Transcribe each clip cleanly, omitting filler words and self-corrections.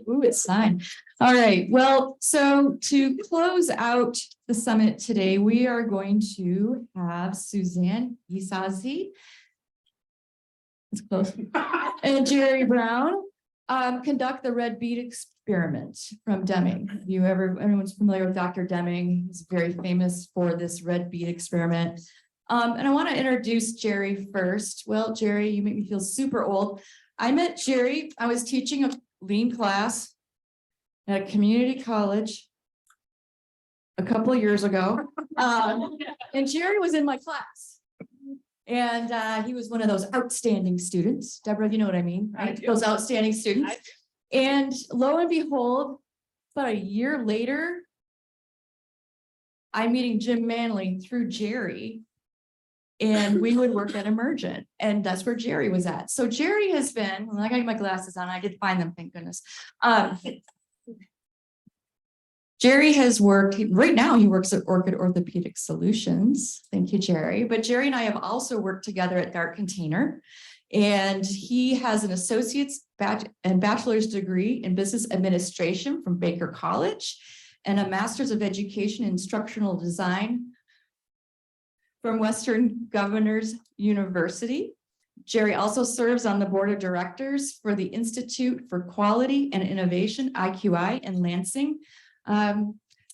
Ooh, it's signed. All right. Well, so to close out the summit today, we are going to have Susanne Ysasi. It's close. And Jerry Browne conduct the Red Bead Experiment from Deming. Everyone's familiar with Dr. Deming? He's very famous for this Red Bead Experiment. And I want to introduce Jerry first. Well, Jerry, you make me feel super old. I met Jerry. I was teaching a lean class at a community college a couple of years ago. And Jerry was in my class. And he was one of those outstanding students. Deborah, you know what I mean, right? Those outstanding students. And lo and behold, about a year later, I'm meeting Jim Manley through Jerry. And we would work at Emergent, and that's where Jerry was at. So Jerry has been, well, I got my glasses on, I did find them, thank goodness. Jerry has worked, right now he works at Orchid Orthopedics Solutions. Thank you, Jerry. But Jerry and I have also worked together at Dart Container, and he has an associate's and bachelor's degree in business administration from Baker College, and a master's of education in instructional design from Western Governors University. Jerry also serves on the board of directors for the Institute for Quality and Innovation, IQI, in Lansing.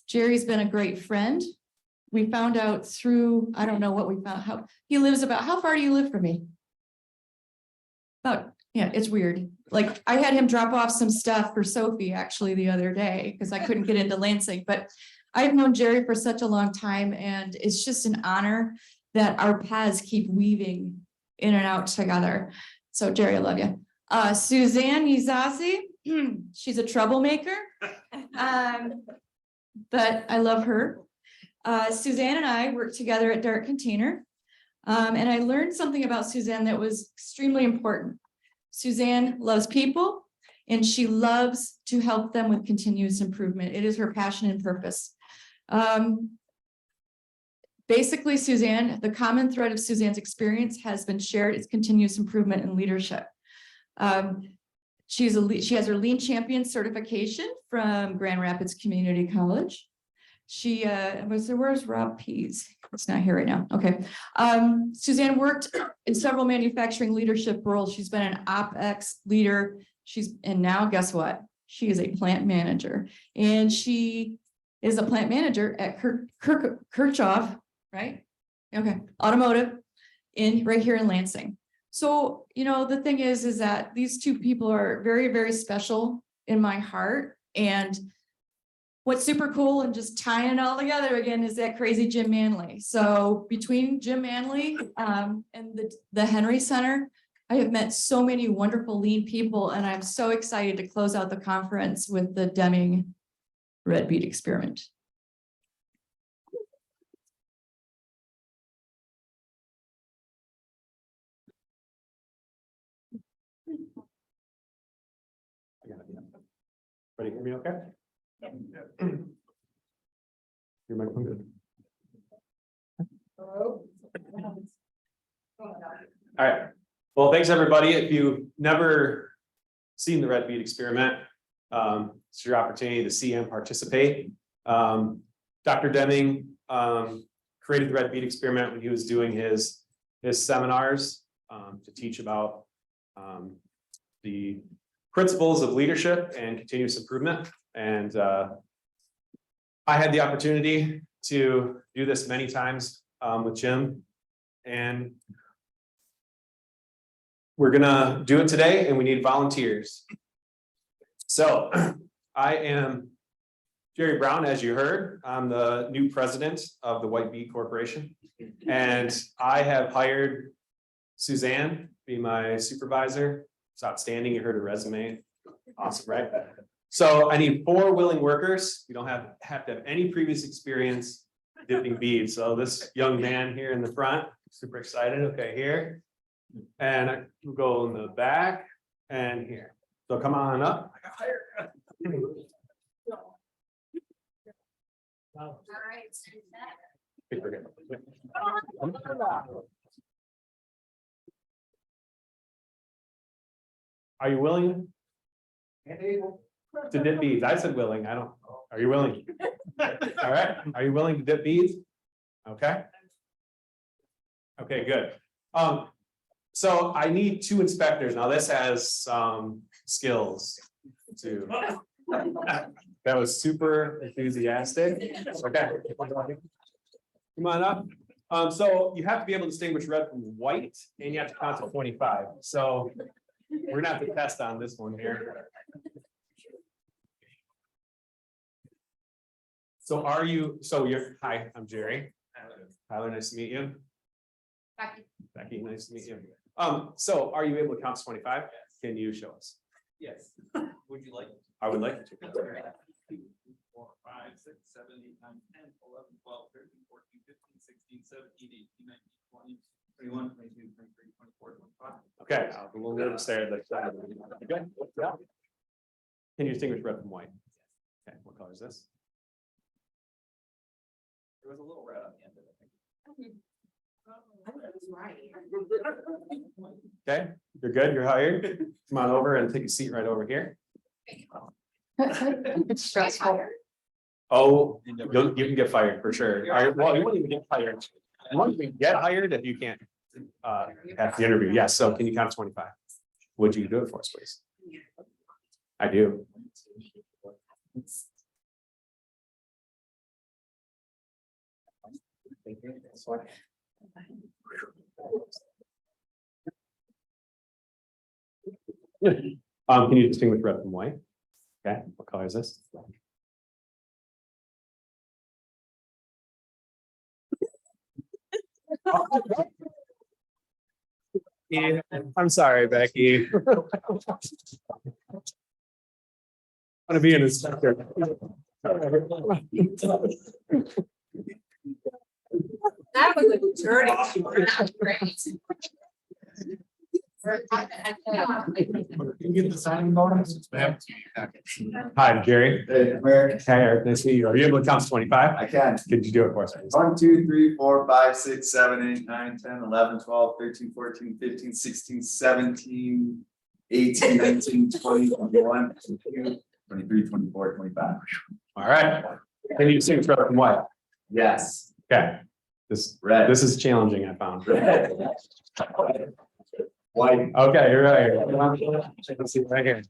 Jerry's been a great friend. We found out through, I don't know what we found, how he lives about, how far do you live from me? About, yeah, it's weird. Like I had him drop off some stuff for Sophie actually the other day because I couldn't get into Lansing, but I've known Jerry for such a long time, and it's just an honor that our paths keep weaving in and out together. So Jerry, I love you. Susanne Ysasi, she's a troublemaker, but I love her. Susanne and I worked together at Dart Container, and I learned something about Susanne that was extremely important. Susanne loves people, and she loves to help them with continuous improvement. It is her passion and purpose. Basically, Susanne, the common thread of Suzanne's experience has been shared is continuous improvement and leadership. She has her Lean Champion certification from Grand Rapids Community College. She where's Rob Pease? It's not here right now. Okay. Susanne worked in several manufacturing leadership roles. She's been an OpEx leader. And now guess what? She is a plant manager, and she is a plant manager at Kirchhoff, right? Okay, automotive right here in Lansing. So, you know, the thing is that these two people are very, very special in my heart. And what's super cool and just tying it all together again is that crazy Jim Manley. So between Jim Manley and the Henry Center, I have met so many wonderful lean people, and I'm so excited to close out the conference with the Deming Red Bead Experiment. Ready to hear me okay? Your microphone good? All right. Well, thanks everybody. If you've never seen the Red Bead Experiment, it's your opportunity to see and participate. Dr. Deming created the Red Bead Experiment when he was doing his seminars to teach about the principles of leadership and continuous improvement. And I had the opportunity to do this many times with Jim, and we're gonna do it today, and we need volunteers. So I am Jerry Browne, as you heard. I'm the new president of the White Bead Corporation, and I have hired Susanne to be my supervisor. It's outstanding. You heard her resume. Awesome, right? So I need 4 willing workers. You don't have to have any previous experience dipping beads. So this young man here in the front, super excited. Okay, here. And I will go in the back and here. So come on up. I got hired. All right. Are you willing? To dip beads? I said willing, I don't, are you willing? All right, are you willing to dip beads? Okay. Okay, good. So I need 2 inspectors. Now this has some skills too. That was super enthusiastic. Okay. Come on up. So you have to be able to distinguish red from white and you have to count to 25. So we're gonna have to test on this one here. So hi, I'm Jerry. Tyler, nice to meet you. Becky, nice to meet you. So are you able to count to 25? Can you show us? Yes. Would you like? I would like to. 2, 3, 4, 5, 6, 7, 8, 9, 10, 11, 12, 13, 14, 15, 16, 17, 18, 19, 20, 21, 22, 23, 24, 25. Okay, I was a little nervous there. Good. Yeah. Can you distinguish red from white? Okay, what color is this? There was a little red on the end of it, I think. Okay, you're good, you're hired. Come on over and take a seat right over here. It's stressful. Oh, you can get fired for sure. All right, well, you won't even get fired. You won't even get hired if you can't at the interview. Yes, so can you count to 25? Would you do it for us, please? I do. Can you distinguish red from white? Okay, what color is this? Yeah, I'm sorry, Becky. I'm gonna be an inspector. That was a journey. You get the signing bonus? Hi, I'm Jerry. Hey, Eric, Hey, Eric, nice to meet you. Are you able to count to 25? I can. Could you do it for us, please? 1, 2, 3, 4, 5, 6, 7, 8, 9, 10, 11, 12, 13, 14, 15, 16, 17, 18, 19, 20, 21, 22, 23, 24, 25. All right. Can you distinguish red from white? Yes. Okay. This Red. is challenging, I found. Red. White. Okay, you're right. Let's see right here.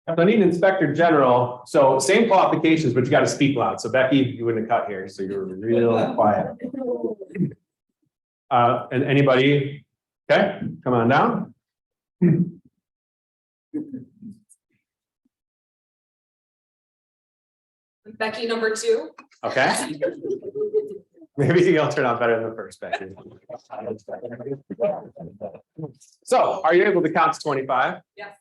I need an inspector general, so same qualifications, but you got to speak loud. So Becky, you wouldn't have cut here, so you're real quiet. And anybody? Okay, come on down. Becky, number 2. Okay. Maybe you'll turn out better than the first, Becky. So, are you able to count to 25? Yes.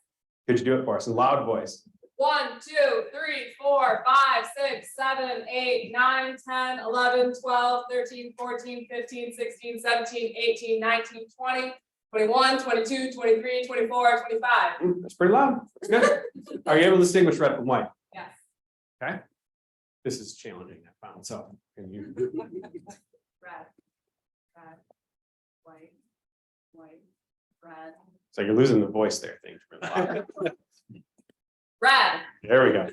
Could you do it for us in a loud voice? 1, 2, 3, 4, 5, 6, 7, 8, 9, 10, 11, 12, 13, 14, 15, 16, 17, 18, 19, 20, 21, 22, 23, 24, 25. That's pretty loud. That's good. Are you able to distinguish red from white? Yes. Okay. This is challenging, I found. So, can you? Red, white, red. So you're losing the voice there. Thanks for that. Red, There we go.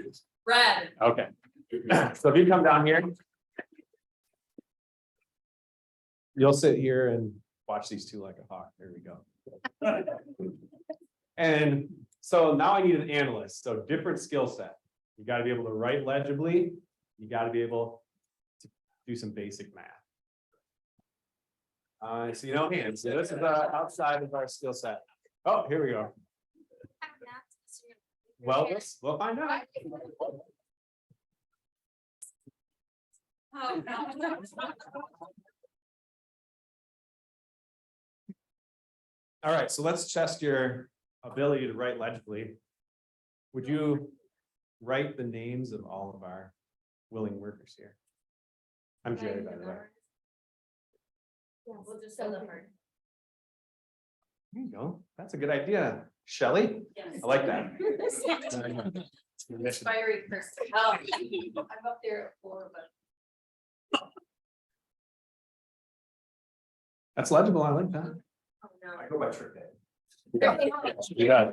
red. Okay. So if you come down here, you'll sit here and watch these two like a hawk. There we go. And so now I need an analyst. So different skill set. You got to be able to write legibly. You got to be able to do some basic math. I see no hands. So this is outside of our skill set. Oh, here we go. Well, we'll find out. Oh, no. All right, so let's test your ability to write legibly. Would you write the names of all of our willing workers here? I'm Jerry, by the way. Yeah, we'll just sell them. There you go. That's a good idea. Shelley? Yes. I like that. Fiery person. Oh, I'm up there at 4, but. That's legible. I like that. Oh, I go by Trick Day. Yeah. Yeah.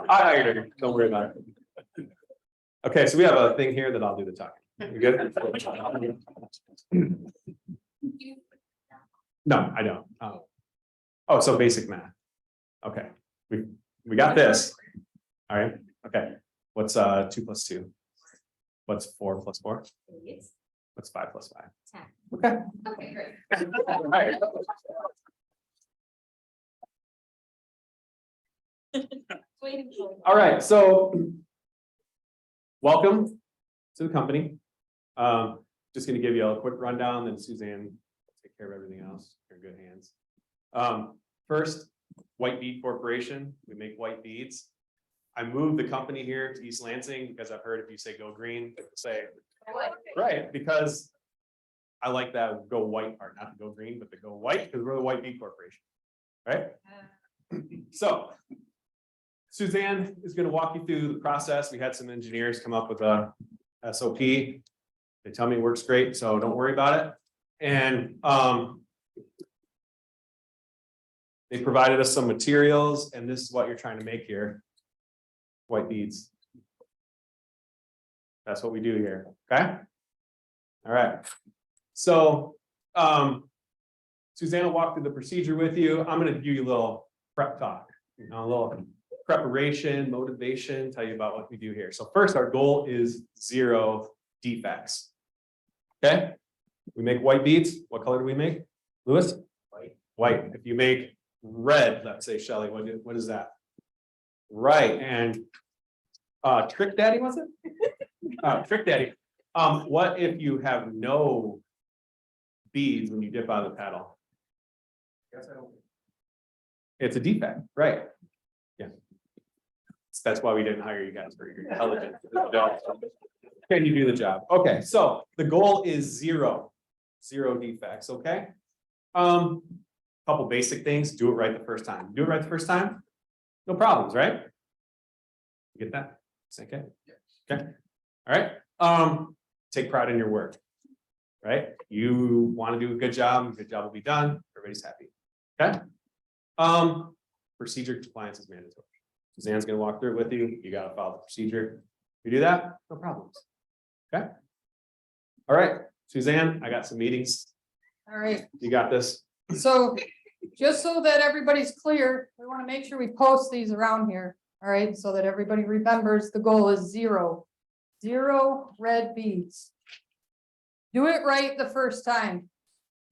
I hired her, don't worry about it. Okay, so we have a thing here that I'll do the talking. You good? No, I don't. Oh, so basic math. Okay, we got this. All right, okay. What's 2 plus 2? What's 4 plus 4? What's 5 plus 5? 10. Okay. Okay, great. All right. All right, so welcome to the company. Just going to give you a quick rundown, then Suzanne will take care of everything else. You're in good hands. First, White Bead Corporation. We make white beads. I moved the company here to East Lansing because I've heard if you say go green, say right, because I like that go white part, not to go green, but to go white because we're the White Bead Corporation, right? So Suzanne is going to walk you through the process. We had some engineers come up with a SOP. They tell me it works great, so don't worry about it. And they provided us some materials, and this is what you're trying to make here. White beads. That's what we do here. Okay. All right. So Suzanne will walk through the procedure with you. I'm going to give you a little prep talk, you know, a little preparation, motivation, tell you about what we do here. So first, our goal is 0 defects. Okay. We make white beads. What color do we make? Lewis? White. White. If you make red, let's say, Shelly, what is that? Right. And Trick Daddy, was it? Trick Daddy. What if you have no beads when you dip out of the paddle? It's a defect, right? Yeah. That's why we didn't hire you guys, for your intelligence. Can you do the job? Okay, so the goal is 0 defects. Okay. Couple basic things. Do it right the first time. Do it right the first time. No problems, right? You get that? Okay. Okay. All right. Take pride in your work. Right? You want to do a good job will be done. Everybody's happy. Okay. Procedure compliance is mandatory. Suzanne's going to walk through it with you. You got to follow the procedure. You do that, no problems. Okay. All right, Suzanne, I got some meetings. All right, You got this. so just so that everybody's clear, we want to make sure we post these around here. All right, so that everybody remembers the goal is 0 red beads. Do it right the first time.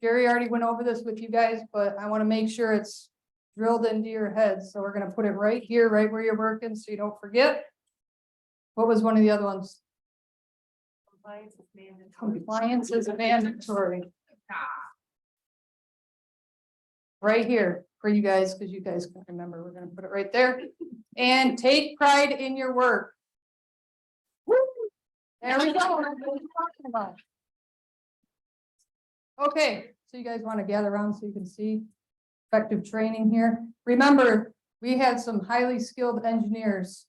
Jerry already went over this with you guys, but I want to make sure it's drilled into your head. So we're going to put it right here, right where you're working, so you don't forget. What was one of the other ones? Compliance is mandatory. Compliance is mandatory. Right here for you guys, because you guys can remember, we're gonna put it right there. And take pride in your work. Woo! There we go. That's what I'm talking about. Okay, so you guys want to gather around so you can see effective training here. Remember, we had some highly skilled engineers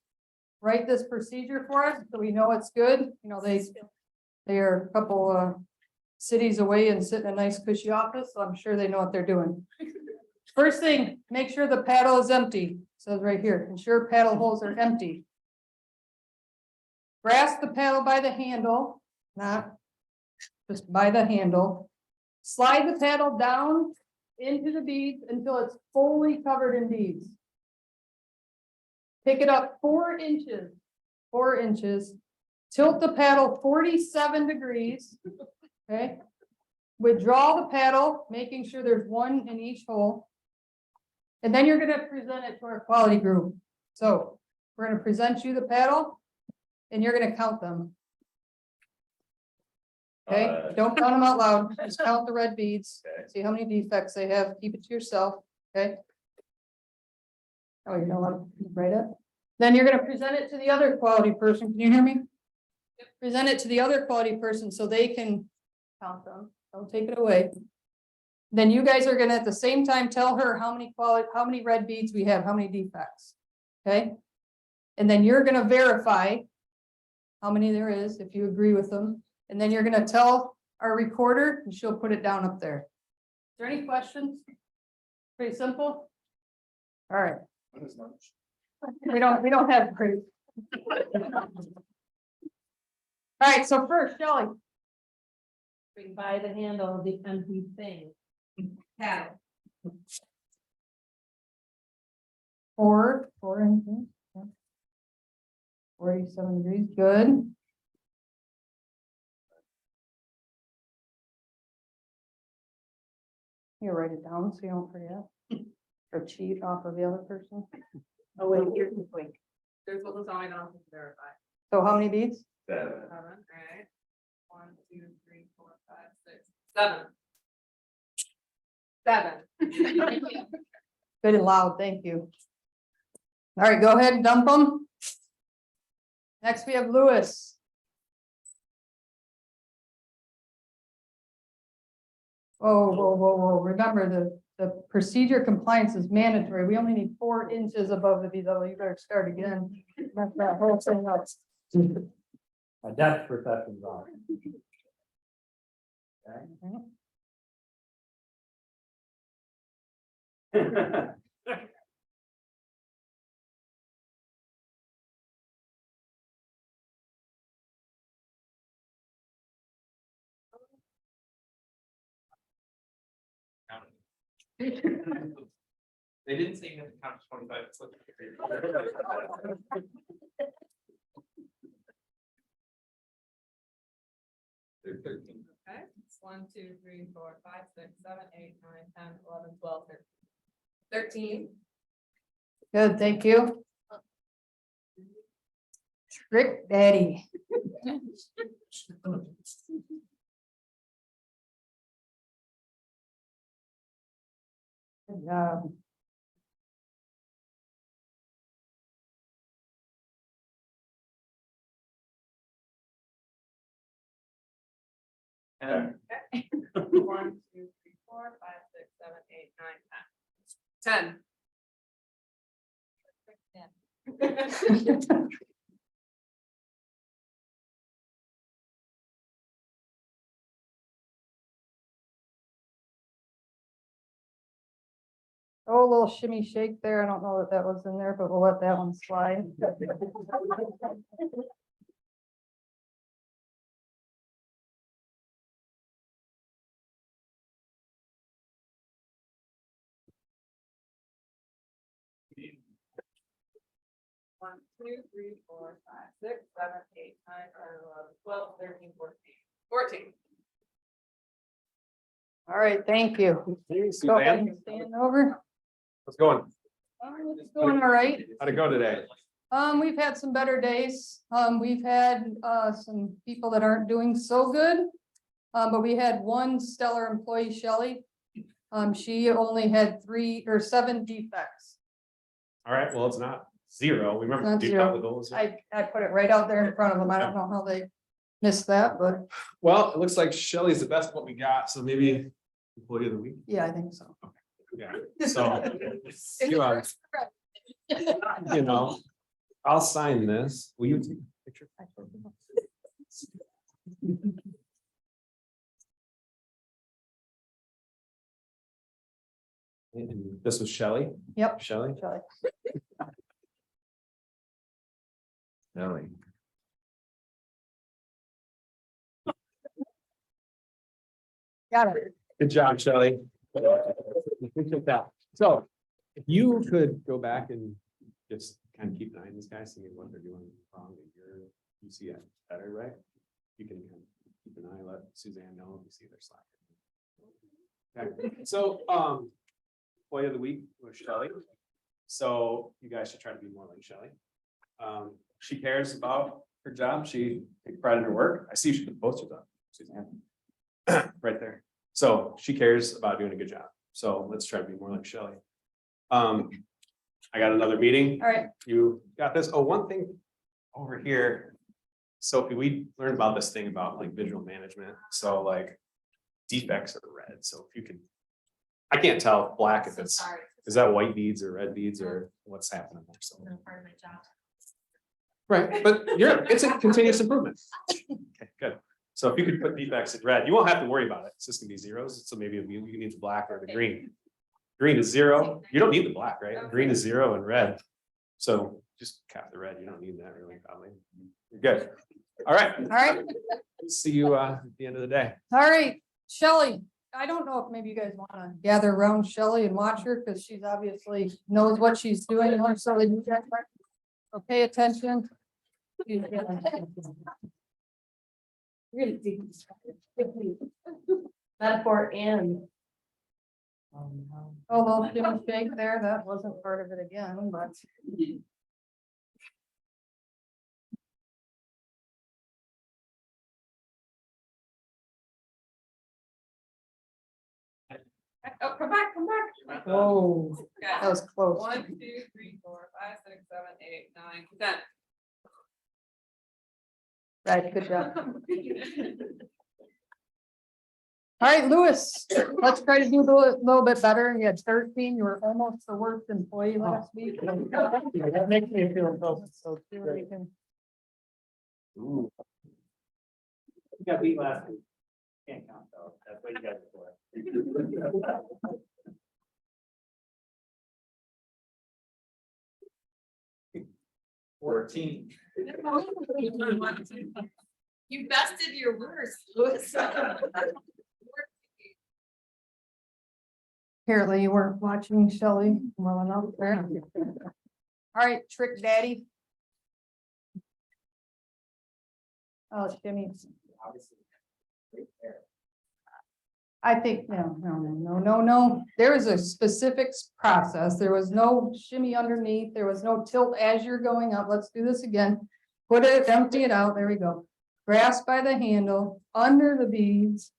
write this procedure for us, so we know it's good. You know, they are a couple cities away and sit in a nice cushy office, so I'm sure they know what they're doing. First thing, make sure the paddle is empty. It says right here, ensure paddle holes are empty. Grasp the paddle by the handle, not just by the handle. Slide the paddle down into the beads until it's fully covered in beads. Pick it up 4 inches, 4 inches. Tilt the paddle 47 degrees, okay? Withdraw the paddle, making sure there's 1 in each hole. And then you're gonna present it to our quality group. So we're gonna present you the paddle and you're gonna count them. Okay, don't count them out loud, just count the red beads, see how many defects they have, keep it to yourself, okay? Oh, you don't want to write it? Then you're gonna present it to the other quality person, can you hear me? Present it to the other quality person so they can count them, don't take it away. Then you guys are gonna at the same time tell her how many red beads we have, how many defects, okay? And then you're gonna verify how many there is, if you agree with them. And then you're gonna tell our recorder and she'll put it down up there. Is there any questions? Pretty simple? All right. We don't have great. All right, so first, Shelley. Bring by the handle of the empty thing. Paddle. Four inches. 47 degrees, good. You write it down so you don't forget. Or cheat off of the other person. Oh, wait, here's the point. There's what was on, I'll verify. So how many beads? 7. 7, right? 1, 2, 3, 4, 5, 6, 7. 7. Good and loud, thank you. All right, go ahead and dump them. Next, we have Lewis. Whoa. Remember, the procedure compliance is mandatory. We only need 4 inches above the bead level. You better start again. Mess that whole thing up. A depth perception's on. They didn't say you had to count to 25. It's like- They're 13. Okay, it's 1, 2, 3, 4, 5, 6, 7, 8, 9, 10, 11, 12, 13. Good, thank you. Trick Daddy. Good job. And 1, 2, 3, 4, 5, 6, 7, 8, 9, 10. 10. Oh, a little shimmy shake there. I don't know that that was in there, but we'll let that one slide. One, 2, 3, 4, 5, 6, 7, 8, 9, 10, 11, 12, 13, 14. 14. All right, thank you. Go ahead and stand over. What's going? It's going all right. How'd it go today? We've had some better days. We've had, some people that aren't doing so good. But we had one stellar employee, Shelley. She only had 3 or 7 defects. All right, well, it's not 0. We remember. Not to do 0. the goals. I put it right out there in front of them. I don't know how they missed that, but Well, it looks like Shelley's the best of what we got, so maybe employee of the week. yeah, I think so. Yeah, so. You know, I'll sign this. Will you take a picture? And this was Shelley? Yep. Shelley? Shelley. Shelley. Got it. Good job, Shelley. Appreciate that. So if you could go back and just kind of keep an eye on these guys, see what they're doing wrong, and you see it better, right? You can kind of keep an eye, let Suzanne know if you see their slack. Okay, so employee of the week was Shelley. So you guys should try to be more like Shelley. She cares about her job. She takes pride in her work. I see she put the posters up, Suzanne. Right there. So she cares about doing a good job. So let's try to be more like Shelley. I got another meeting. All right. You got this. Oh, one thing over here. Sophie, we learned about this thing about like visual management. So like defects are red. So if you can, I can't tell black if it's, Sorry. is that white beads or red beads or what's happening there? So. Part of my job. Right, but it's a continuous improvement. Okay, good. So if you could put defects in red, you won't have to worry about it. It's just gonna be zeros. So maybe you need the black or the green. Green is 0. You don't need the black, right? Green is 0 and red. So just cap the red. You don't need that really, probably. You're good. All right. All right, See you at the end of the day. all right, Shelley. I don't know if maybe you guys wanna gather around Shelley and watch her, because she's obviously knows what she's doing, so you guys pay attention. We're gonna do this. Metaphor and. Oh, little shimmy shake there, that wasn't part of it again, but. Oh, come back. Whoa, that was close. 1, 2, 3, 4, 5, 6, 7, 8, 9, 10. Right, good job. All right, Lewis, let's try to do a little bit better. You had 13, you were almost the worst employee last week. That makes me feel so. See what we can- Ooh. You got beat last week. Can't count though. That's what you got it for. 14. You bested your worst, Louis. Apparently you weren't watching Shelley well enough there. All right, Trick Daddy. Oh, Jimmy. I think, no. There is a specific process. There was no shimmy underneath. There was no tilt as you're going up. Let's do this again. Put it, empty it out. There we go. Grasp by the handle, under the beads.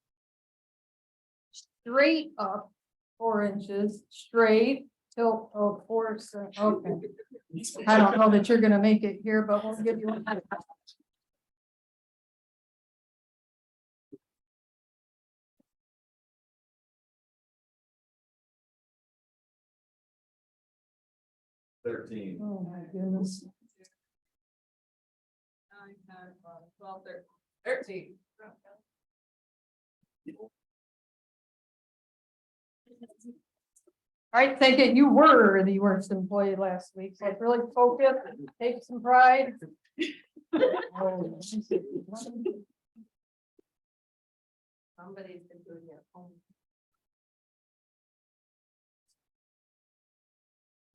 Straight up 4 inches, straight, tilt, 4, okay. I don't know that you're gonna make it here, but we'll give you one. 13. Oh, my goodness. 9, 10, 11, 12, 13. All right, take it. You were the worst employee last week, so really focus, take some pride. Oh, Somebody's been doing their home.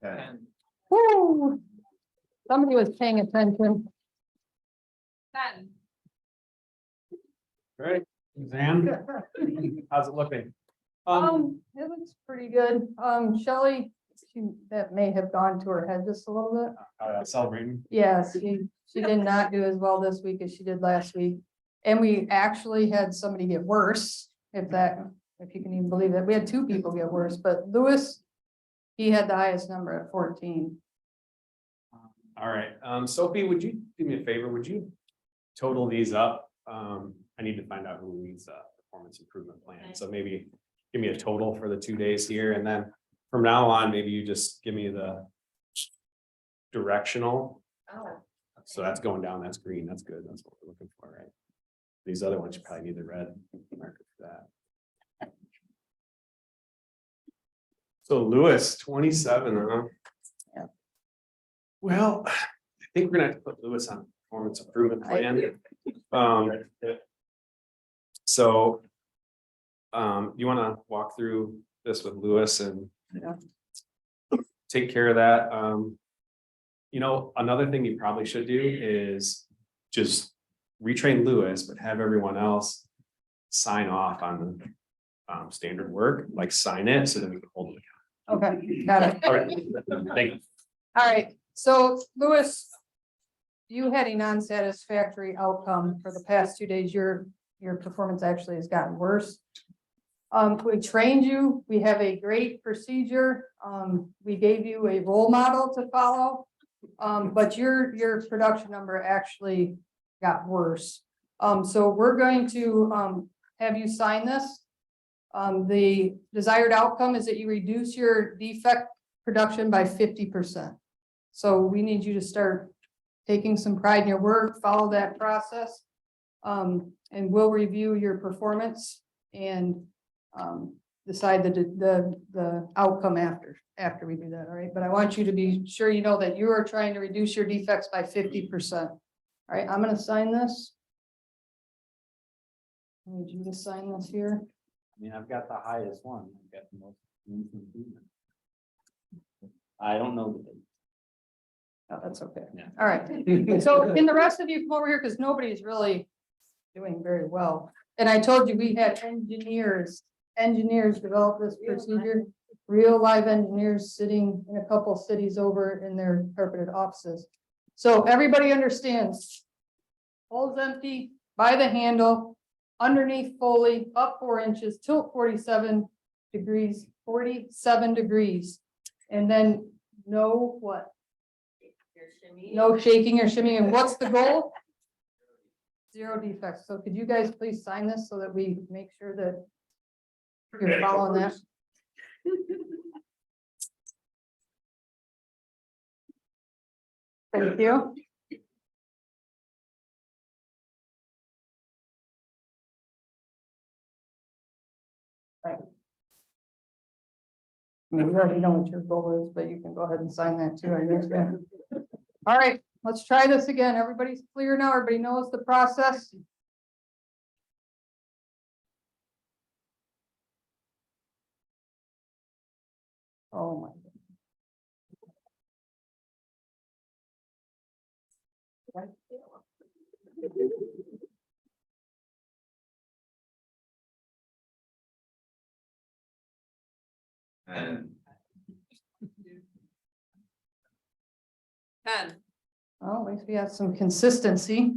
10. woo. Somebody was paying attention. 10. All right, Suzanne, how's it looking? It looks pretty good. Shelley, that may have gone to her head just a little bit. Celebrating. Yes, she did not do as well this week as she did last week. And we actually had somebody get worse, if you can even believe that. We had 2 people get worse, but Lewis, he had the highest number at 14. All right, Sophie, would you do me a favor? Would you total these up? I need to find out who leads the performance improvement plan. Okay. So maybe give me a total for the 2 days here, and then from now on, maybe you just give me the directional. Oh. So that's going down, that's green, that's good, that's what we're looking for, right? These other ones, you probably need the red marker for that. So Lewis, 27, huh? Yeah. Well, I think we're gonna have to put Lewis on performance improvement plan. So you wanna walk through this with Lewis and Yeah. take care of that. You know, another thing you probably should do is just retrain Lewis, but have everyone else sign off on the standard work, like sign it so that we can hold it Okay, got it. accountable. All right, thank you. All right, so Lewis, you had a non-satisfactory outcome for the past 2 days. Your performance actually has gotten worse. We trained you. We have a great procedure. We gave you a role model to follow. But your production number actually got worse. So we're going to have you sign this. The desired outcome is that you reduce your defect production by 50%. So we need you to start taking some pride in your work, follow that process. And we'll review your performance and, decide the outcome after we do that, all right? But I want you to be sure you know that you are trying to reduce your defects by 50%. All right, I'm gonna sign this. I need you to sign this here. I mean, I've got the highest one. I've got the most. improvement. I don't know the date. Oh, that's okay. Yeah. All right. So can the rest of you come over here, because nobody's really doing very well. And I told you we had engineers develop this procedure, real live engineers sitting in a couple cities over in their carpeted offices. So everybody understands. Holes empty by the handle, underneath fully, up 4 inches, tilt 47 degrees, and then no what? No shaking or shimmying. And what's the goal? 0 defects. So could you guys please sign this so that we make sure that you're following that? Thank you. Right. I mean, you already know what your goal is, but you can go ahead and sign that too, I guess. All right, let's try this again. Everybody's clear now. Everybody knows the process. Oh my. And 10. Well, at least we have some consistency.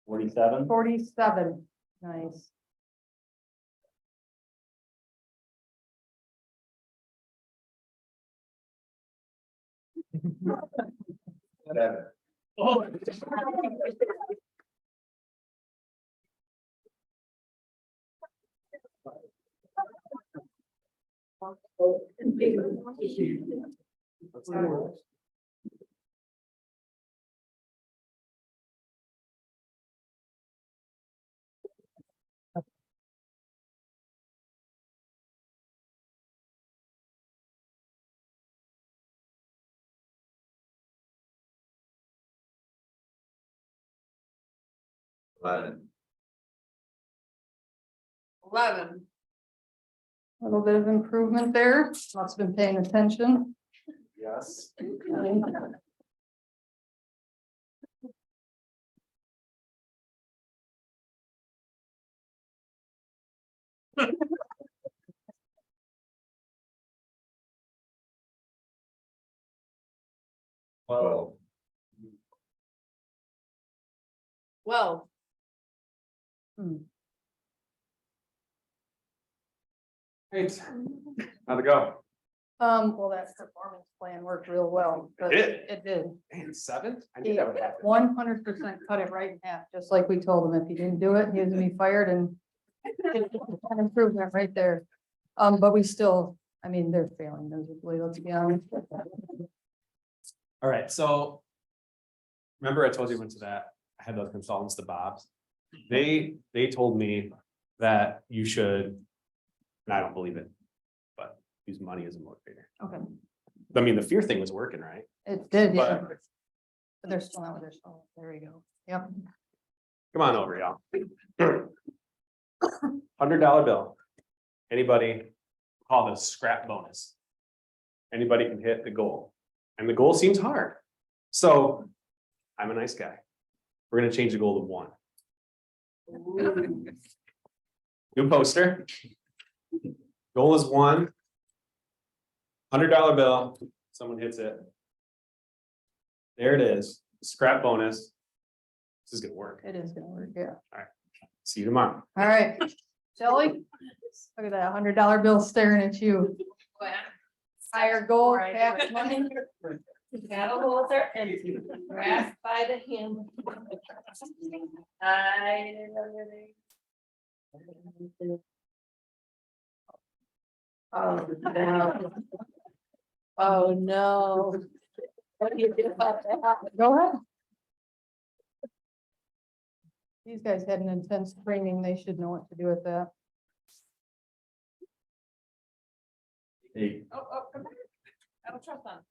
$47. 47. Nice. whatever. But 11. A little bit of improvement there. Lots been paying attention. Yes. well, 12. Great. How'd it go? Well, that performance plan worked real well. but It It did. Man, 7? I knew that would happen. 100% cut it right in half, just like we told him. If he didn't do it, he was gonna be fired and an improvement right there. But we still, I mean, they're failing miserably, let's be honest. All right, so. Remember I told you went to that, I had those consultants, the Bobs. They told me that you should, and I don't believe it, but use money as a motivator. Okay, I mean, the fear thing was working, right? it did, yeah. But But they're still not, there we go. Yep. come on over, y'all. $100 bill. Anybody call this scrap bonus? Anybody can hit the goal, and the goal seems hard. So I'm a nice guy. We're gonna change the goal to 1. New poster. Goal is 1. $100 bill. Someone hits it. There it is. Scrap bonus. This is gonna work. It is gonna work, yeah. See you tomorrow. All right, Shelley, look at that $100 bill staring at you. Higher goal, tax money. Cattle holes are empty, grass by the handle. I Oh, no. Oh, no. What do you do about that? Go ahead. These guys had an intense training. They should know what to do with that. Hey, Oh, come back. I don't trust them.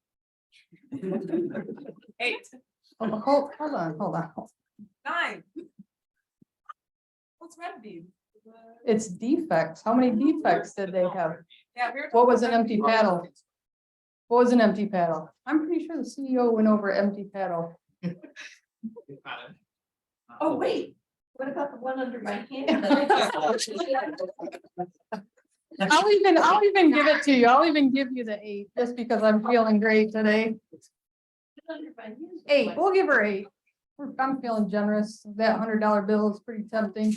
8, Oh, hold on. 9. What's red bead? It's defects. How many defects did they have? Yeah, we were. What was an empty paddle? What was an empty paddle? I'm pretty sure the CEO went over empty paddle. Oh, wait, what about the one under my hand? I'll even give it to you. I'll even give you the 8, just because I'm feeling great today. 8, we'll give her 8. I'm feeling generous. That $100 bill is pretty tempting.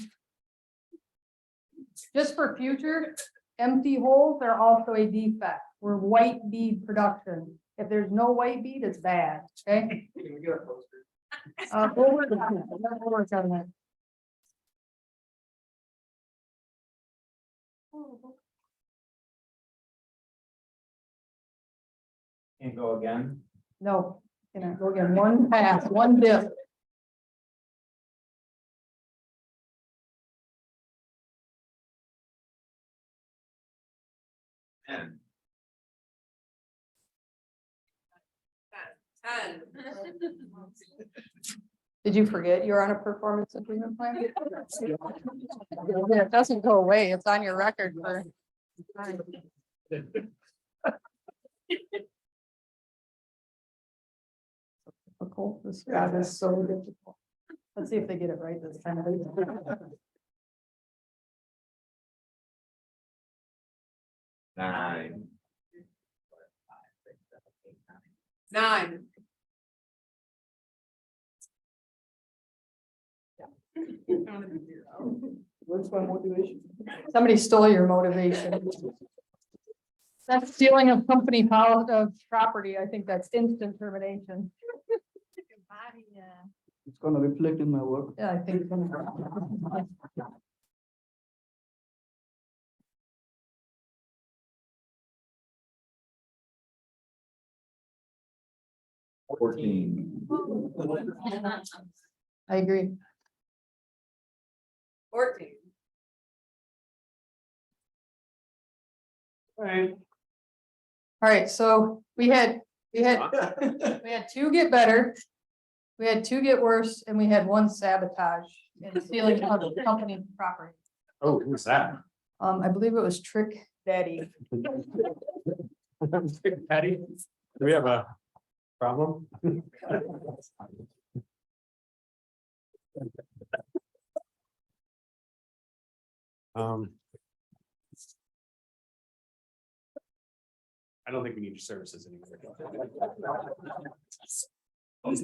Just for future, empty holes are also a defect. We're white bead production. If there's no white bead, it's bad, okay? We'll work on it. We'll work on it. Can't go again. No, go again, one pass, one dip. and 10. Did you forget you're on a performance improvement plan? Yeah, it doesn't go away. It's on your record for. Difficult. This job is so difficult. Let's see if they get it right this time. 9. 9. Where's my motivation? Somebody stole your motivation. That's stealing of company property. I think that's instant termination. It's gonna reflect in my work. Yeah, I think. So. 14. I agree. 14. Alright. All right, so we had 2 get better. We had 2 get worse, and we had 1 sabotage in stealing of the company property. Oh, who's that? I believe it was Trick Daddy. Patty, do we have a problem? I don't think we need your services anymore. Well,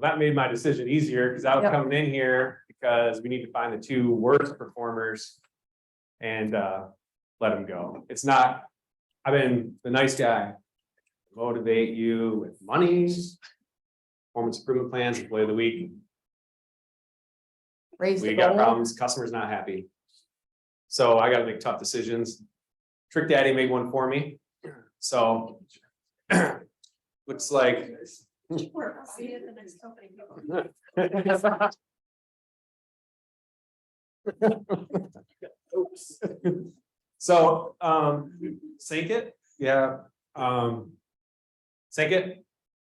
that made my decision easier because I was Yep. coming in here because we need to find the 2 worst performers and let them go. It's not, I've been the nice guy, motivate you with money, performance improvement plans, employee of the week. Raise We the got goal. problems, customers not happy. So I gotta make tough decisions. Trick Daddy made one for me, so. Looks like. See you at the next company. Oops. So, sink it, yeah, sink it.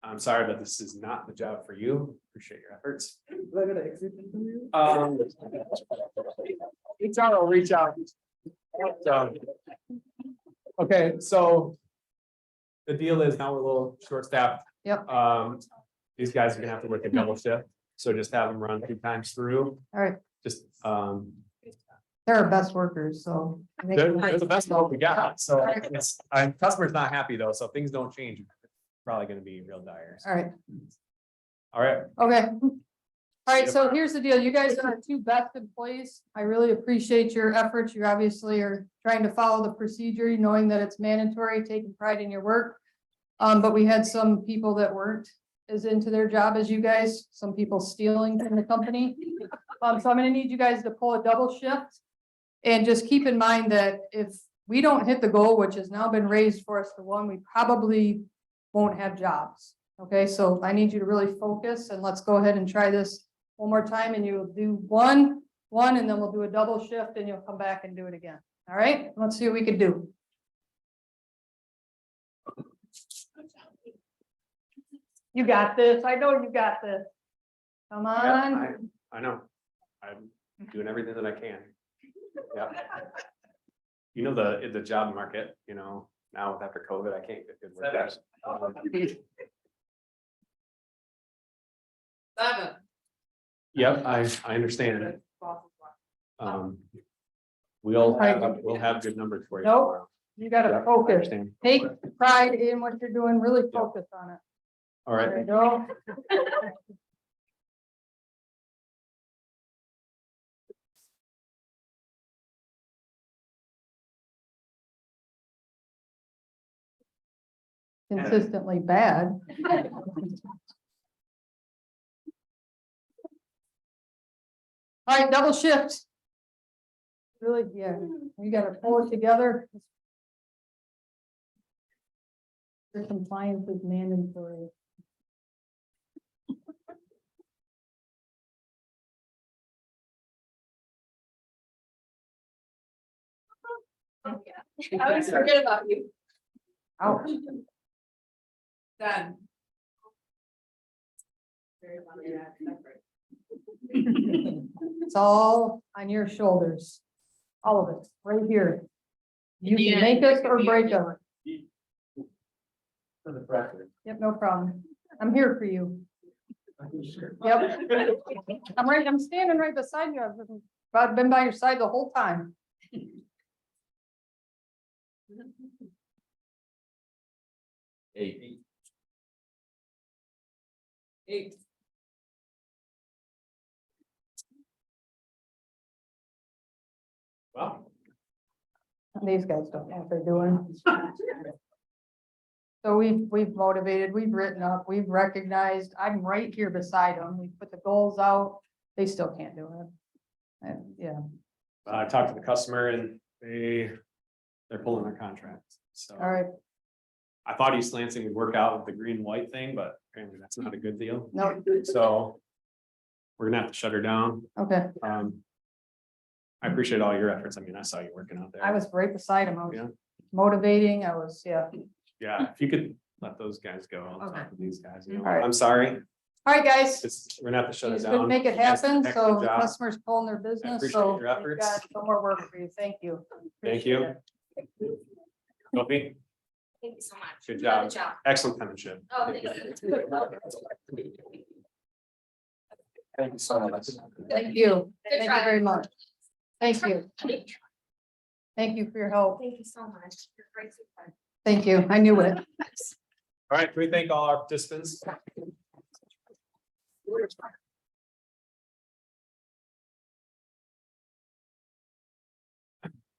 I'm sorry, but this is not the job for you. Appreciate your efforts. HR will reach out. Okay, so. The deal is now we're a little short staffed. Yep. These guys are gonna have to work a double shift, so just have them run 2 times through, All right, just, they're our best workers, so. they're the best help we got, so it's, customer's not happy though, so if things don't change. It's probably gonna be real dire. All right, All right, okay. All right, so here's the deal. You guys are our 2 best employees. I really appreciate your efforts. You obviously are trying to follow the procedure, knowing that it's mandatory, taking pride in your work. But we had some people that weren't as into their job as you guys, some people stealing from the company. So I'm gonna need you guys to pull a double shift. And just keep in mind that if we don't hit the goal, which has now been raised for us to 1, we probably won't have jobs. Okay, so I need you to really focus and let's go ahead and try this one more time and you'll do one, and then we'll do a double shift and you'll come back and do it again. All right, let's see what we can do. You got this. I know you got this. Come on. I know. I'm doing everything that I can. Yeah. You know, the job market, you know, now after COVID, I can't get good work. 7. Yep, I understand. We'll have good numbers for you. Nope. tomorrow. You gotta Yep, I focus. understand. Take pride in what you're doing. Really focus on it. All There right, you go. Consistently bad. All right, double shift. Really, yeah, you gotta pull it together. Your compliance is mandatory. I always forget about you. Ouch. Done. It's all on your shoulders. All of it, right here. You can make us or break us. for the record. Yep, no problem. I'm here for you. Yep. I'm standing right beside you. I've been by your side the whole time. Eight. 8. Well, These guys don't know what they're doing. So we've motivated, we've written up, we've recognized, I'm right here beside them. We put the goals out. They still can't do it. And yeah, I talked to the customer and they're pulling their contract. So all right. I thought East Lansing would work out with the green white thing, but apparently that's not a good deal. No, So we're gonna have to shut her down. okay. I appreciate all your efforts. I mean, I saw you working out there. I was right beside him. I Yeah. was motivating. I was, yeah. Yeah, if you could let those guys go, I'll Okay. talk to these guys. You know, All right. I'm sorry. All right, guys. We're gonna have to shut You it just couldn't down. make it You guys did happen, an excellent so job. customers pulling their business, appreciate so your we've efforts. got some more work for you. Thank you. Thank you. Appreciate it. Sophie, Thank you so much. good Good job. job. Excellent penmanship. Oh, thank you. Thank you so much. Thank you. Good Thank you try. very much. Thank you. Thank you for your help. Thank you so much. You're great. Thank you. I knew it. All right, can we thank all our participants?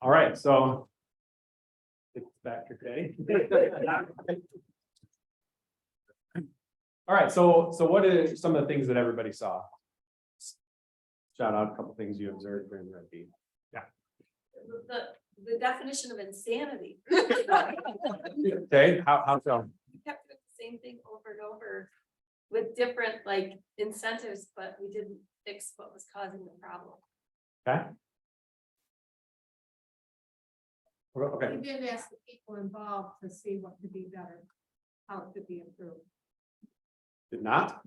All right, so. It's back to day. All right, so what are some of the things that everybody saw? Shout out a couple things you observed during Red Bead. The definition of insanity. Okay, how so? We kept doing the same thing over and over with different like incentives, but we didn't fix what was causing the problem. Okay. Okay, We did ask the people involved to see what could be better, how it could be improved. did not?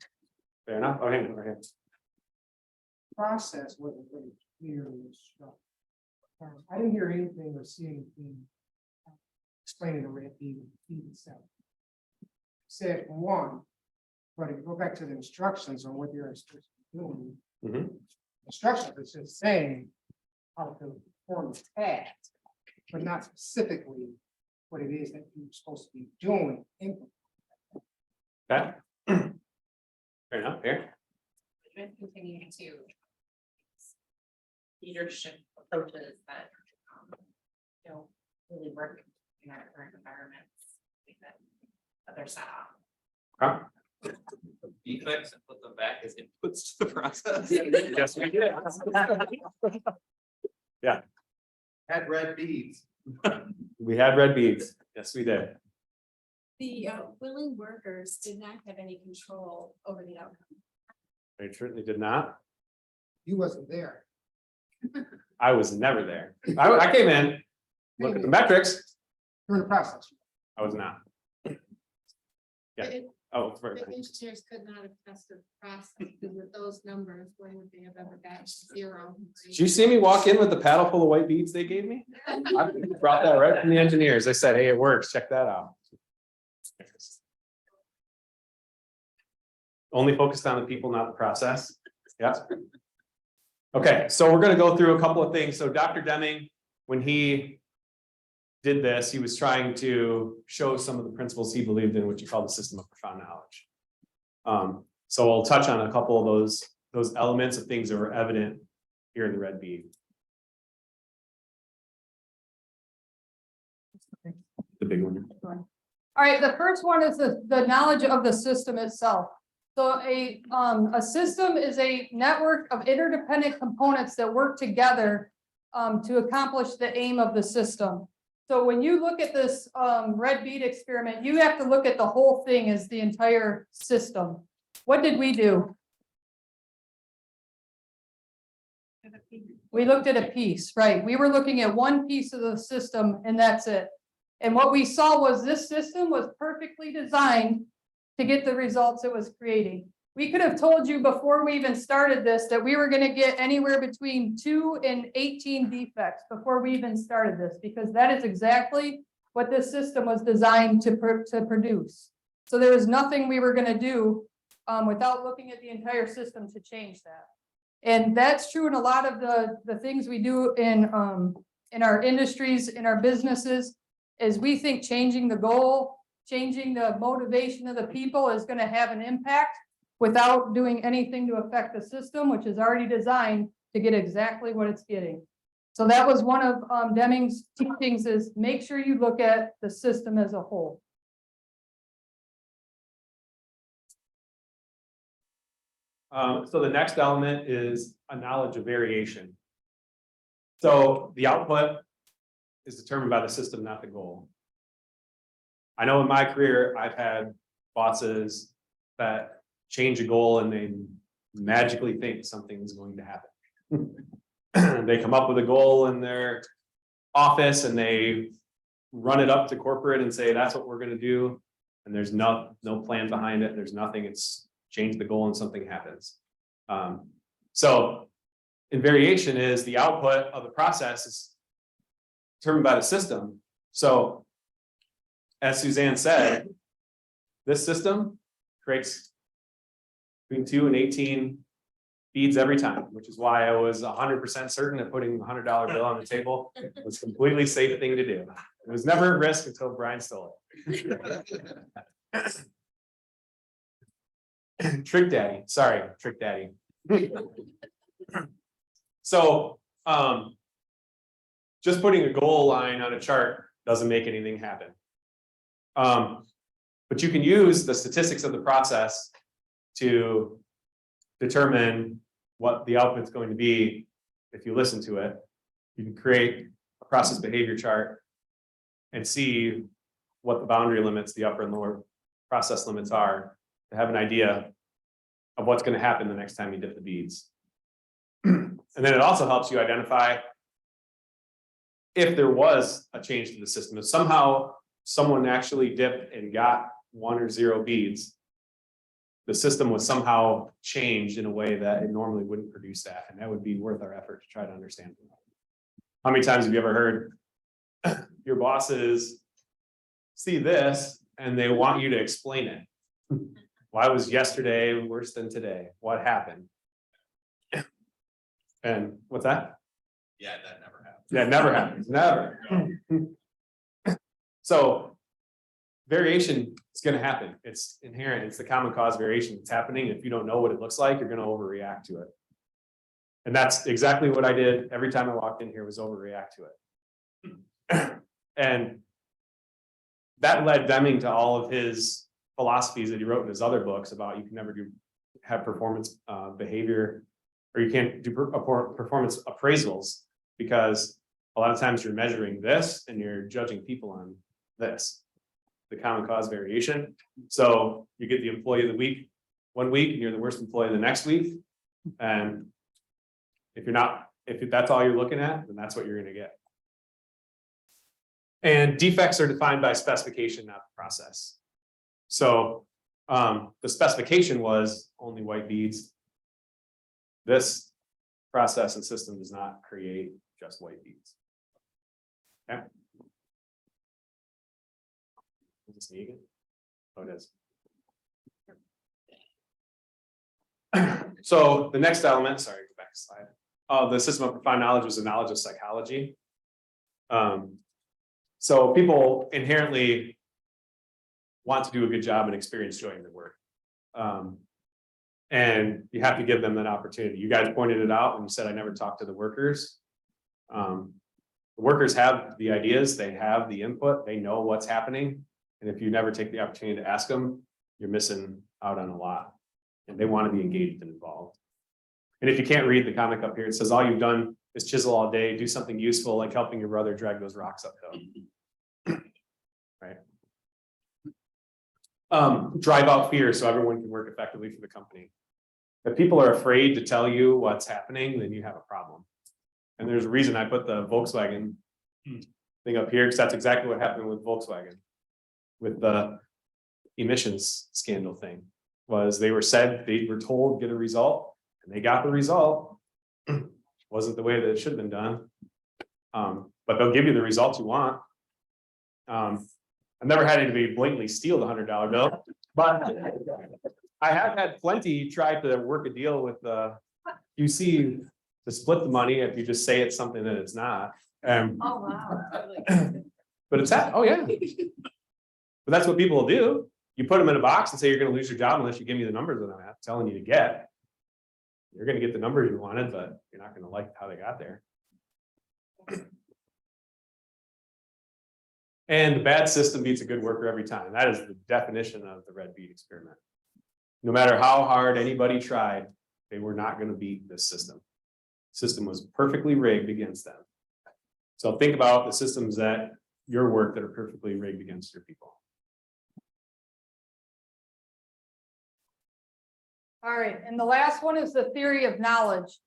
Fair enough. Oh, hang on, okay. Process wasn't really clearly instructed. I didn't hear anything or see anything explaining the Red Bead itself. Said one, but if you go back to the instructions on what you're doing, Mhm. instructions is just saying how to perform the task, but not specifically what it is that you're supposed to be doing. Okay. Fair enough, here. Continue to leadership approaches that don't really work in our current environments. I think that they're set off. Okay. defects and put them back as inputs to the process. Yes, we did. Had red beads. We had red beads. Yes, we did. The willing workers did not have any control over the outcome. They certainly did not. You wasn't there. I was never there. I came in, look at the metrics. During the process. I was not. Yeah. Oh, The very good. engineers could not have tested the process, because with those numbers, when would they have ever gotten to 0? Did you see me walk in with the paddle full of white beads they gave me? I brought that right from the engineers. They said, hey, it works. Check that out. Only focused on the people, not the process. Yeah. Okay, so we're gonna go through a couple of things. So Dr. Deming, when he did this, he was trying to show some of the principles he believed in, which he called the system of profound knowledge. So we'll touch on a couple of those elements of things that were evident here in the red bead. The big one. All right, the first one is the knowledge of the system itself. So a system is a network of interdependent components that work together to accomplish the aim of the system. So when you look at this red bead experiment, you have to look at the whole thing as the entire system. What did we do? We looked at a piece, right? We were looking at one piece of the system and that's it. And what we saw was this system was perfectly designed to get the results it was creating. We could have told you before we even started this that we were going to get anywhere between 2 and 18 defects before we even started this, because that is exactly what this system was designed to produce. So there was nothing we were going to do without looking at the entire system to change that. And that's true in a lot of the things we do in our industries, in our businesses, is we think changing the goal, changing the motivation of the people is going to have an impact without doing anything to affect the system, which is already designed to get exactly what it's getting. So that was one of Deming's teachings, is make sure you look at the system as a whole. So the next element is a knowledge of variation. So the output is determined by the system, not the goal. I know in my career, I've had bosses that change a goal and they magically think something is going to happen. They come up with a goal in their office and they run it up to corporate and say, that's what we're going to do. And there's no plan behind it. There's nothing. It's change the goal and something happens. So in variation is the output of the process is determined by the system. So as Susanne said, this system creates between 2 and 18 beads every time, which is why I was 100% certain that putting a $100 bill on the table was a completely safe thing to do. It was never a risk until Brian stole it. Trick Daddy, sorry, Trick Daddy. So, just putting a goal line on a chart doesn't make anything happen. But you can use the statistics of the process to determine what the output's going to be if you listen to it. You can create a process behavior chart and see what the boundary limits, the upper and lower process limits are, to have an idea of what's going to happen the next time you dip the beads. And then it also helps you identify if there was a change to the system. If somehow someone actually dipped and got 1 or 0 beads, the system was somehow changed in a way that it normally wouldn't produce that. And that would be worth our effort to try to understand. How many times have you ever heard your bosses see this and they want you to explain it? Why was yesterday worse than today? What happened? And what's that? Yeah, that never happened. Yeah, it never happens, never. So variation is going to happen. It's inherent. It's the common cause variation that's happening. If you don't know what it looks like, you're going to overreact to it. And that's exactly what I did every time I walked in here, was overreact to it. And that led Deming to all of his philosophies that he wrote in his other books about you can never have performance behavior, or you can't do performance appraisals, because a lot of times you're measuring this and you're judging people on this, the common cause variation. So you get the employee of the week one week and you're the worst employee the next week. And if that's all you're looking at, then that's what you're gonna get. And defects are defined by specification, not the process. So the specification was only white beads. This process and system does not create just white beads. Okay. Is this me again? Oh, it is. So the next element, sorry, go back a slide. The system of profound knowledge was the knowledge of psychology. So people inherently want to do a good job and experience joy in their work. And you have to give them that opportunity. You guys pointed it out when you said I never talked to the workers. The workers have the ideas, they have the input, they know what's happening. And if you never take the opportunity to ask them, you're missing out on a lot. And they want to be engaged and involved. And if you can't read the comic up here, it says all you've done is chisel all day, do something useful like helping your brother drag those rocks uphill. Right. Drive out fear so everyone can work effectively for the company. If people are afraid to tell you what's happening, then you have a problem. And there's a reason I put the Volkswagen thing up here, because that's exactly what happened with Volkswagen. With the emissions scandal thing, was they were told get a result, and they got the result. Wasn't the way that it should have been done. But they'll give you the results you want. I've never had anybody blatantly steal the $100 bill, but I have had plenty try to work a deal with the QC to split the money if you just say it's something that it's not. Oh, wow. But it's that, oh yeah. But that's what people will do. You put them in a box and say you're gonna lose your job unless you give me the numbers that I'm telling you to get. You're gonna get the numbers you wanted, but you're not gonna like how they got there. And the bad system beats a good worker every time. That is the definition of the Red Bead Experiment. No matter how hard anybody tried, they were not gonna beat this system. The system was perfectly rigged against them. So think about the systems that your work that are perfectly rigged against your people. All right, and the last one is the theory of knowledge.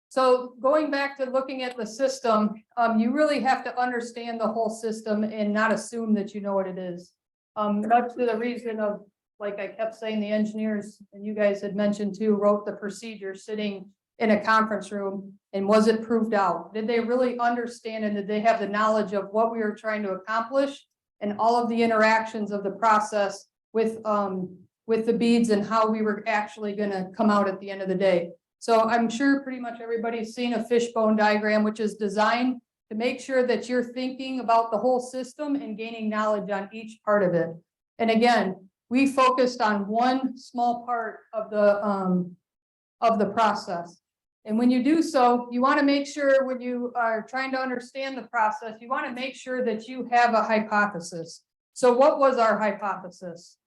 So going back to looking at the system, you really have to understand the whole system and not assume that you know what it is. Much to the reason of, like I kept saying, the engineers, and you guys had mentioned too, wrote the procedure sitting in a conference room, and was it proved out? Did they really understand, and did they have the knowledge of what we were trying to accomplish and all of the interactions of the process with the beads and how we were actually going to come out at the end of the day? So I'm sure pretty much everybody's seen a fishbone diagram, which is designed to make sure that you're thinking about the whole system and gaining knowledge on each part of it. And again, we focused on one small part of the process. And when you do so, you want to make sure when you are trying to understand the process, you want to make sure that you have a hypothesis. So what was our hypothesis?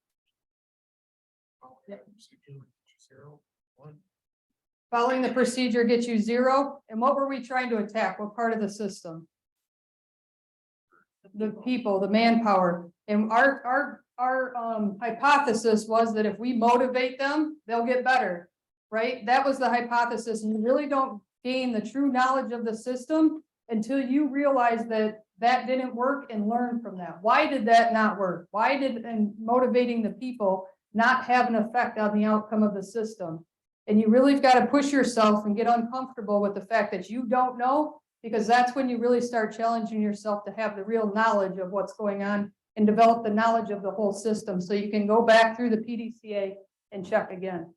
Following the procedure gets you 0. And what were we trying to attack? What part of the system? The people, the manpower. And our hypothesis was that if we motivate them, they'll get better, right? That was the hypothesis. And you really don't gain the true knowledge of the system until you realize that that didn't work and learn from that. Why did that not work? Why did motivating the people not have an effect on the outcome of the system? And you really have got to push yourself and get uncomfortable with the fact that you don't know, because that's when you really start challenging yourself to have the real knowledge of what's going on and develop the knowledge of the whole system. So you can go back through the PDCA and check again.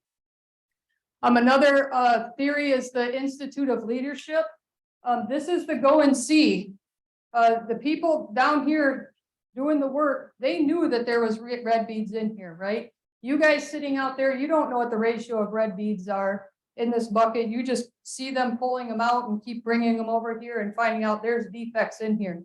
Another theory is the Institute of Leadership. This is the go and see. The people down here doing the work, they knew that there was red beads in here, right? You guys sitting out there, you don't know what the ratio of red beads are in this bucket. You just see them pulling them out and keep bringing them over here and finding out there's defects in here.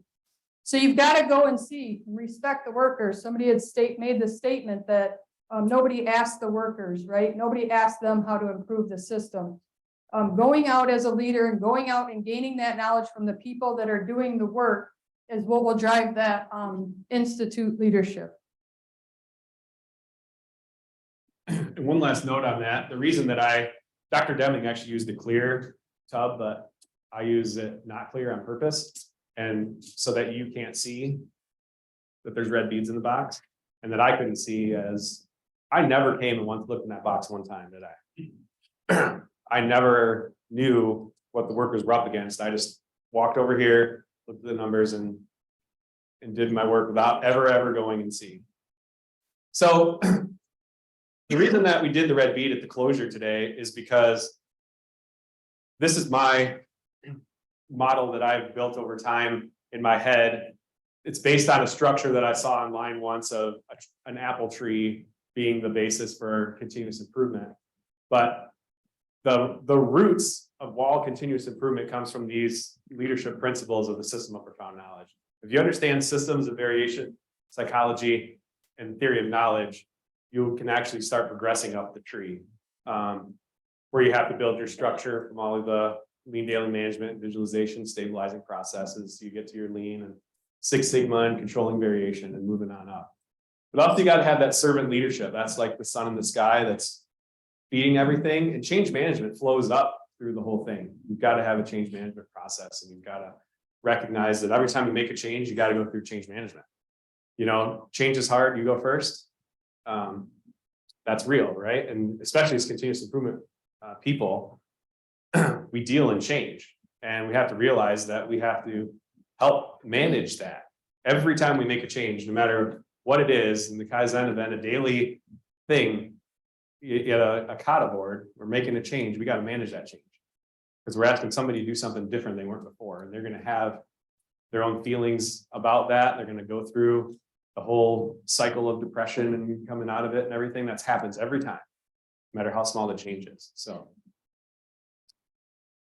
So you've got to go and see, respect the workers. Somebody had made the statement that Nobody asked the workers, right? Nobody asked them how to improve the system. Going out as a leader and going out and gaining that knowledge from the people that are doing the work is what will drive that institute leadership. And one last note on that, the reason that Dr. Deming actually used a clear tub, but I use it not clear on purpose. And so that you can't see that there's red beads in the box, and that I couldn't see, as I never came and looked in that box one time, did I? I never knew what the workers were up against. I just walked over here, looked at the numbers and did my work without ever going and seeing. So the reason that we did the red bead at the closure today is because this is my model that I've built over time in my head. It's based on a structure that I saw online once of an apple tree being the basis for continuous improvement. But the roots of all continuous improvement comes from these leadership principles of the system of profound knowledge. If you understand systems of variation, psychology, and theory of knowledge, you can actually start progressing up the tree, where you have to build your structure from all of the lean daily management, visualization, stabilizing processes. You get to your lean and Six Sigma and controlling variation and moving on up. But also you got to have that servant leadership. That's like the sun in the sky that's feeding everything, and change management flows up through the whole thing. You've got to have a change management process, and you've got to recognize that every time you make a change, you got to go through change management. You know, change is hard, you go first. That's real, right? And especially as continuous improvement people, we deal in change, and we have to realize that we have to help manage that. Every time we make a change, no matter what it is, in the Kaizen event, a daily thing, at a kata board, we're making a change, we got to manage that change. Because we're asking somebody to do something different they weren't before, and they're going to have their own feelings about that. They're going to go through the whole cycle of depression and coming out of it and everything. That happens every time, no matter how small the change is. So,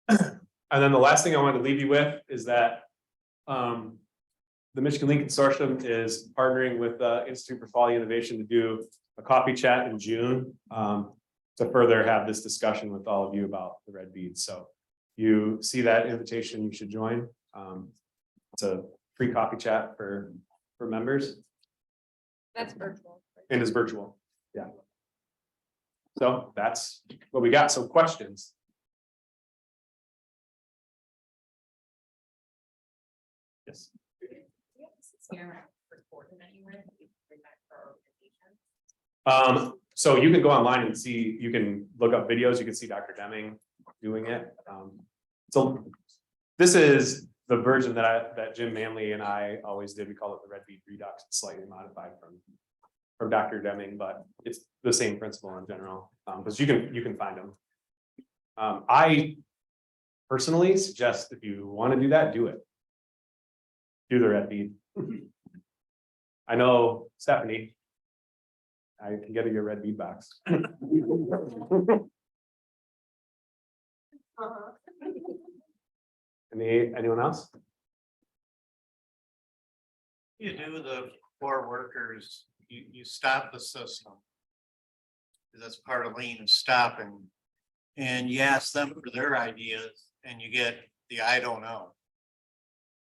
and then the last thing I want to leave you with is that the Michigan Lean Consortium is partnering with the Institute for Quality Innovation to do a coffee chat in June to further have this discussion with all of you about the red beads. So you see that invitation, you should join. It's a free coffee chat for members. That's virtual. And it's virtual, yeah. So that's what we got. So questions? Yes. So you can go online and see, you can look up videos, you can see Dr. Deming doing it. So this is the version that Jim Manley and I always did. We call it the Red Bead Redux. It's slightly modified from Dr. Deming, but it's the same principle in general, because you can find them. I personally suggest, if you want to do that, do it. Do the red bead. I know Stephanie, I can get you a red bead box. Anyone else? You do the poor workers, you stop the system. That's part of lean, is stopping. And you ask them for their ideas and you get the I don't know.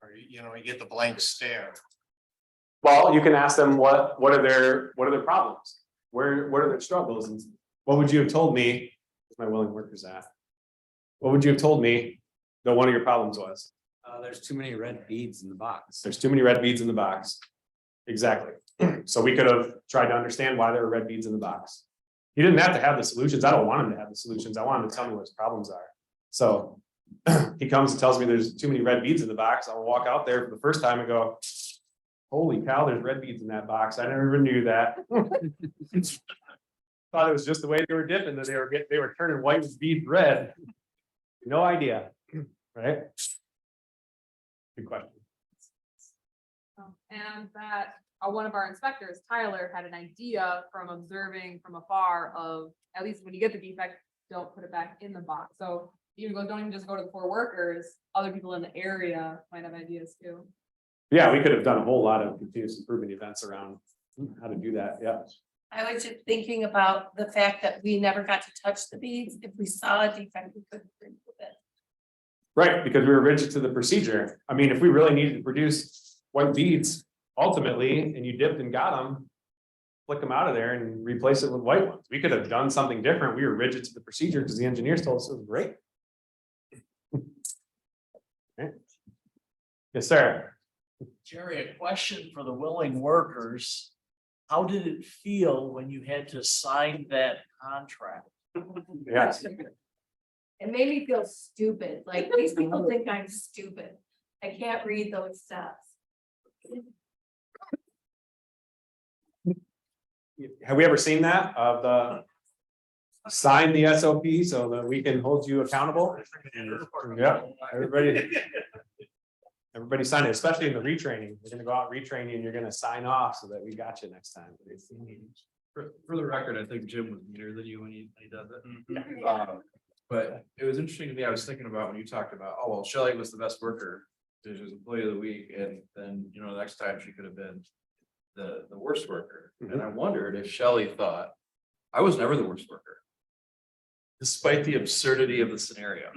Or you get the blank stare. Well, you can ask them what are their problems? What are their struggles? And what would you have told me? Where's my willing workers at? What would you have told me that one of your problems was? There's too many red beads in the box. There's too many red beads in the box. Exactly. So we could have tried to understand why there were red beads in the box. He didn't have to have the solutions. I don't want him to have the solutions. I want him to tell me what his problems are. So he comes and tells me there's too many red beads in the box. I'll walk out there for the first time and go, holy cow, there's red beads in that box. I never even knew that. Thought it was just the way they were dipping, that they were turning white bead red. No idea, right? Good question. And that one of our inspectors, Tyler, had an idea from observing from afar of, at least when you get the defect, don't put it back in the box. So don't even just go to the 4 workers, other people in the area might have ideas too. Yeah, we could have done a whole lot of continuous improvement events around how to do that. Yeah. I was just thinking about the fact that we never got to touch the beads. If we saw a defect, we couldn't remove it. Right, because we were rigid to the procedure. I mean, if we really needed to produce white beads ultimately, and you dipped and got them, flick them out of there and replace it with white ones. We could have done something different. We were rigid to the procedure because the engineers told us it was great. Okay. Yes, sir. Jerry, a question for the willing workers. How did it feel when you had to sign that contract? Yes. It made me feel stupid, like these people think I'm stupid. I can't read those steps. Have we ever seen that of the sign the SOP so that we can hold you accountable? Yeah, everybody sign it, especially in the retraining. We're gonna go out retraining and you're gonna sign off so that we got you next time. For the record, I think Jim was meaner than you when he does it. But it was interesting to me, I was thinking about when you talked about, oh, well, Shelley was the best worker. She was employee of the week, and then, you know, the next time she could have been the worst worker. And I wondered if Shelley thought, I was never the worst worker. Despite the absurdity of the scenario.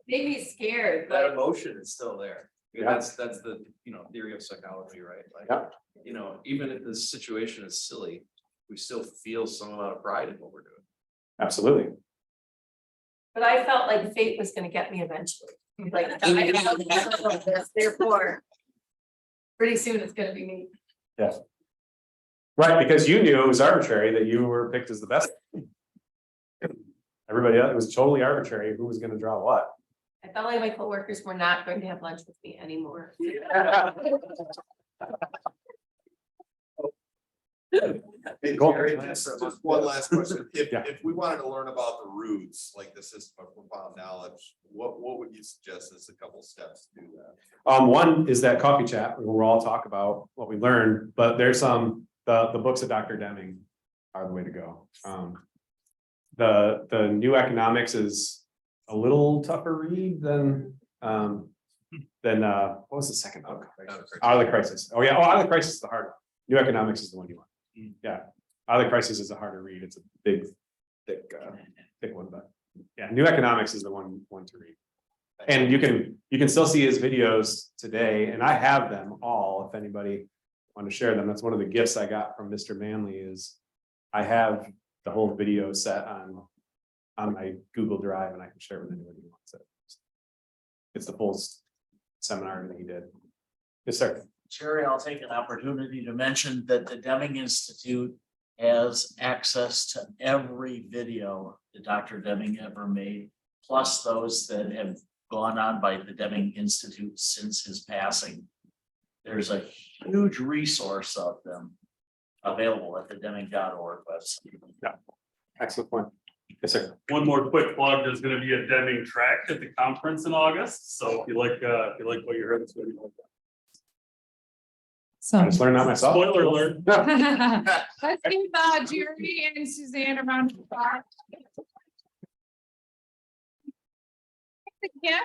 Made me scared, That but emotion is still there. Yeah. That's the, you know, theory of psychology, right? Like, Yeah. you know, even if the situation is silly, we still feel some amount of pride in what we're doing. Absolutely. I felt like fate was gonna get me eventually. Like, I know this, therefore, pretty soon it's gonna be me. Yes. Right, because you knew it was arbitrary that you were picked as the best. Everybody else, it was totally arbitrary who was gonna draw what. I felt like my coworkers were not going to have lunch with me anymore. Hey, Cool. Jerry, just one last question. Yeah. If we wanted to learn about the roots, like the system of profound knowledge, what would you suggest as a couple steps to do that? One is that coffee chat where we'll all talk about what we learned, but there's the books of Dr. Deming are the way to go. The new economics is a little tougher read than what was the second book? Out of the Crisis. Oh yeah, Out of the Crisis is the hard one. New Economics is the one you want. Yeah, Out of the Crisis is a harder read. It's a big, thick one, but yeah, New Economics is the one to read. And you can still see his videos today, and I have them all. If anybody want to share them, that's one of the gifts I got from Mr. Manley. Is I have the whole video set on my Google Drive, and I can share it with anybody who wants it. It's the full seminar that he did. Yes, sir. Jerry, I'll take an opportunity to mention that the Deming Institute has access to every video that Dr. Deming ever made, plus those that have gone on by the Deming Institute since his passing. There's a huge resource of them available at the Deming.org website. Yeah, excellent point. Yes, sir. One more quick plug, there's gonna be a Deming track at the conference in August, so if you like what you heard, it's gonna be like that. I just learned that myself. Spoiler alert. Let's give Jeremy and Susanne a round of applause. Yeah.